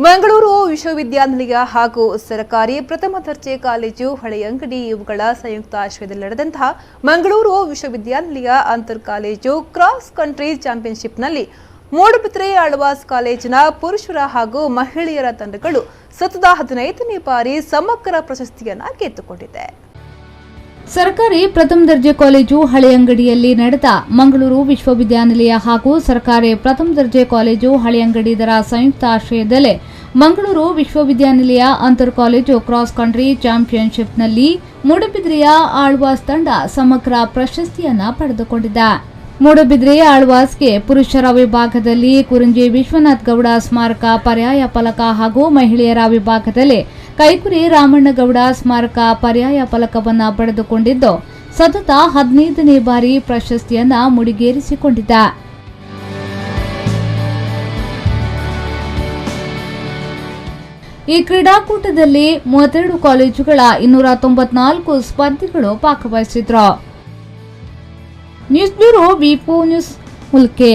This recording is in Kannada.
ಮಂಗಳೂರು ವಿಶ್ವವಿದ್ಯಾನಿಲಯ ಹಾಗೂ ಸರ್ಕಾರಿ ಪ್ರಥಮ ದರ್ಜೆ ಕಾಲೇಜು ಹಳೆಯಂಗಡಿ ಇವುಗಳ ಸಂಯುಕ್ತ ಆಶ್ರಯದಲ್ಲಿ ನಡೆದಂತಹ ಮಂಗಳೂರು ವಿಶ್ವವಿದ್ಯಾನಿಲಯ ಅಂತರ್ ಕಾಲೇಜು ಕ್ರಾಸ್ ಕಂಟ್ರಿ ಚಾಂಪಿಯನ್ಶಿಪ್ನಲ್ಲಿ ಮೂಡುಬಿದ್ರೆ ಆಳ್ವಾಸ್ ಕಾಲೇಜಿನ ಪುರುಷರ ಹಾಗೂ ಮಹಿಳೆಯರ ತಂಡಗಳು ಸತತ 15ನೇ ಬಾರಿ ಸಮಗ್ರ ಪ್ರಶಸ್ತಿಯನ್ನು ಗೆದ್ದುಕೊಂಡಿದೆ. ಸರ್ಕಾರಿ ಪ್ರಥಮ ದರ್ಜೆ ಕಾಲೇಜು ಹಳೆಯಂಗಡಿಯಲ್ಲಿ ನಡೆದ ಮಂಗಳೂರು ವಿಶ್ವವಿದ್ಯಾನಿಲಯ ಹಾಗೂ ಸರ್ಕಾರಿ ಪ್ರಥಮ ದರ್ಜೆ ಕಾಲೇಜು ಹಳೆಯಂಗಡಿದರ ಸಂಯುಕ್ತ ಆಶ್ರಯದಲ್ಲಿ ಮಂಗಳೂರು ವಿಶ್ವವಿದ್ಯಾನಿಲಯ ಅಂತರ್ ಕಾಲೇಜು ಕ್ರಾಸ್ ಕಂಟ್ರಿ ಚಾಂಪಿಯನ್ಶಿಪ್ನಲ್ಲಿ ಮೂಡುಬಿದ್ರೆಯ ಆಳ್ವಾಸ್ ತಂಡ ಸಮಗ್ರ ಪ್ರಶಸ್ತಿಯನ್ನ ಪಡೆದುಕೊಂಡಿದೆ. ಮೂಡುಬಿದ್ರೆ ಆಳ್ವಾಸ್ಗೆ ಪುರುಷರ ವಿಭಾಗದಲ್ಲಿ ಕುರಂಜಿ ವಿಶ್ವನಾಥ್ ಗೌಡ ಸ್ಮಾರಕ ಪರ್ಯಾಯ ಫಲಕ ಹಾಗೂ ಮಹಿಳೆಯರ ವಿಭಾಗದಲ್ಲಿ ಕೈಕುರಿ ರಾಮಣ್ಣಗೌಡ ಸ್ಮಾರಕ ಪರ್ಯಾಯ ಫಲಕವನ್ನು ಪಡೆದುಕೊಂಡಿದ್ದು ಸತತ 15ನೇ ಬಾರಿ ಪ್ರಶಸ್ತಿಯನ್ನ ಮುಡಿಗೇರಿಸಿಕೊಂಡಿದೆ. ಈ ಕ್ರೀಡಾಕೂಟದಲ್ಲಿ 32 ಕಾಲೇಜುಗಳ 294 ಸ್ಪರ್ಧಿಗಳು ಭಾಗವಹಿಸಿದ್ರು. ನ್ಯೂಸ್ ಬ್ಯೂರೋ ವಿ4 ನ್ಯೂಸ್ ಮುಲ್ಕೆ.